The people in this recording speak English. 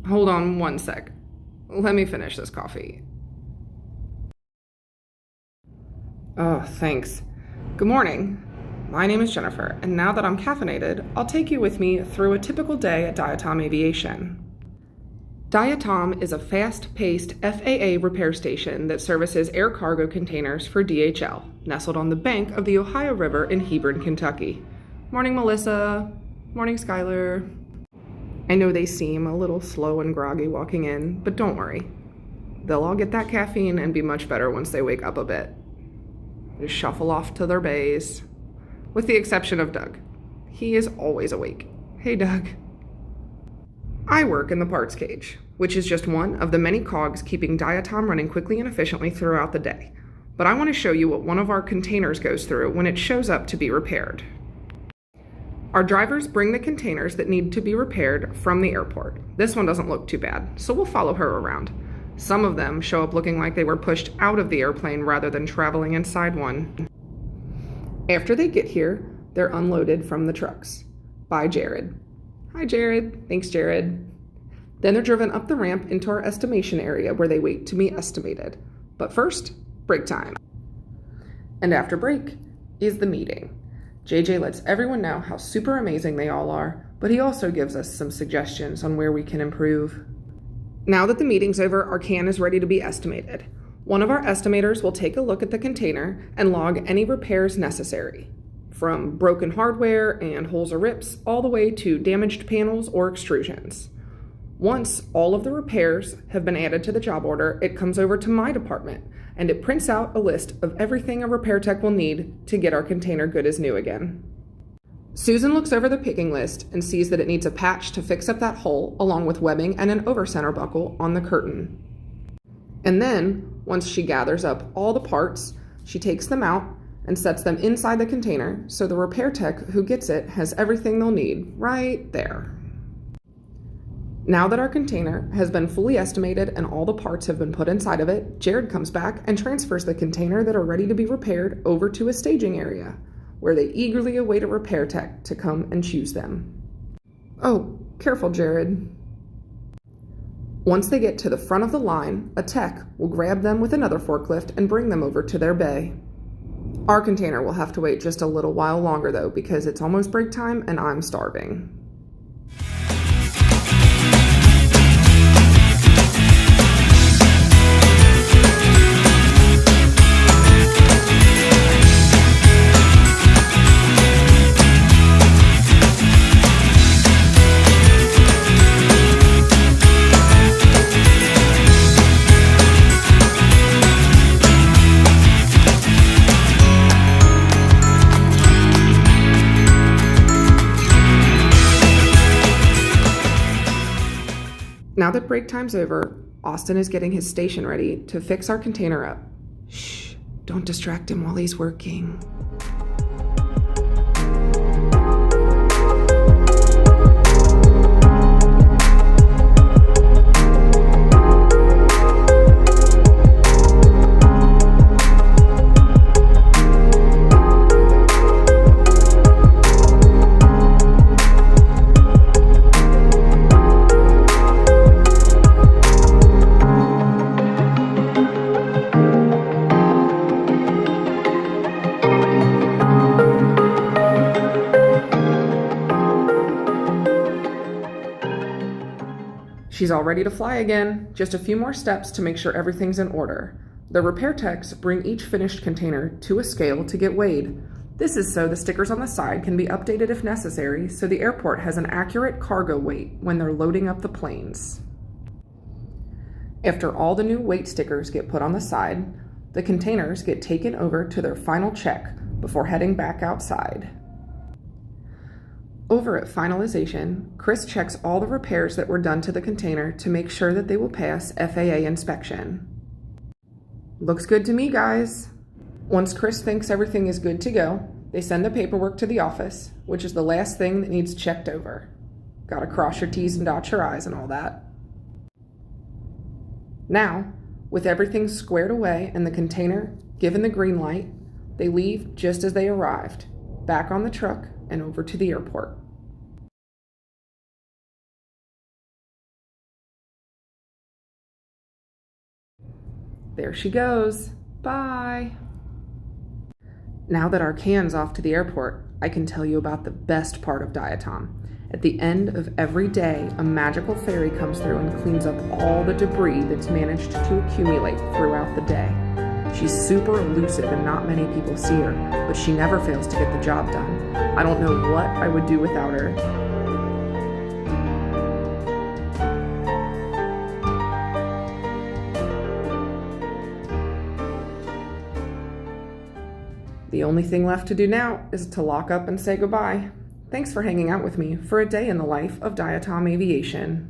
Hold on one sec. Let me finish this coffee. Oh, thanks. Good morning. My name is Jenifer, and now that I'm caffeinated, I'll take you with me through a typical day at Diatom Aviation. Diatom is a fast-paced FAA repair station that services air cargo containers for DHL, nestled on the bank of the Ohio River in Hebron, Kentucky. Morning, Melissa. Morning, Skylar. I know they seem a little slow and groggy walking in, but don't worry. They'll all get that caffeine and be much better once they wake up a bit. They shuffle off to their bays, with the exception of Doug. He is always awake. Hey, Doug. I work in the parts cage, which is just one of the many cogs keeping Diatom running quickly and efficiently throughout the day. But I want to show you what one of our containers goes through when it shows up to be repaired. Our drivers bring the containers that need to be repaired from the airport. This one doesn't look too bad, so we'll follow her around. Some of them show up looking like they were pushed out of the airplane rather than traveling inside one. After they get here, they're unloaded from the trucks by Jared. Hi, Jared. Thanks, Jared. Then they're driven up the ramp into our estimation area where they wait to be estimated. But first, break time. And after break is the meeting. JJ lets everyone know how super amazing they all are, but he also gives us some suggestions on where we can improve. Now that the meeting's over, our can is ready to be estimated. One of our estimators will take a look at the container and log any repairs necessary, from broken hardware and holes or rips all the way to damaged panels or extrusions. Once all of the repairs have been added to the job order, it comes over to my department, and it prints out a list of everything a repair tech will need to get our container good as new again. Susan looks over the picking list and sees that it needs a patch to fix up that hole, along with webbing and an over-center buckle on the curtain. And then, once she gathers up all the parts, she takes them out and sets them inside the container so the repair tech who gets it has everything they'll need right there. Now that our container has been fully estimated and all the parts have been put inside of it, Jared comes back and transfers the container that are ready to be repaired over to a staging area, where they eagerly await a repair tech to come and choose them. Oh, careful, Jared. Once they get to the front of the line, a tech will grab them with another forklift and bring them over to their bay. Our container will have to wait just a little while longer though, because it's almost break time and I'm starving. Now that break time's over, Austin is getting his station ready to fix our container up. Shh, don't distract him while he's working. She's all ready to fly again. Just a few more steps to make sure everything's in order. The repair techs bring each finished container to a scale to get weighed. This is so the stickers on the side can be updated if necessary, so the airport has an accurate cargo weight when they're loading up the planes. After all the new weight stickers get put on the side, the containers get taken over to their final check before heading back outside. Over at finalization, Chris checks all the repairs that were done to the container to make sure that they will pass FAA inspection. Looks good to me, guys. Once Chris thinks everything is good to go, they send the paperwork to the office, which is the last thing that needs checked over. Gotta cross your T's and dot your I's and all that. Now, with everything squared away and the container given the green light, they leave just as they arrived, back on the truck and over to the airport. There she goes. Bye. Now that our can's off to the airport, I can tell you about the best part of Diatom. At the end of every day, a magical fairy comes through and cleans up all the debris that's managed to accumulate throughout the day. She's super elusive and not many people see her, but she never fails to get the job done. I don't know what I would do without her. The only thing left to do now is to lock up and say goodbye. Thanks for hanging out with me for a day in the life of Diatom Aviation.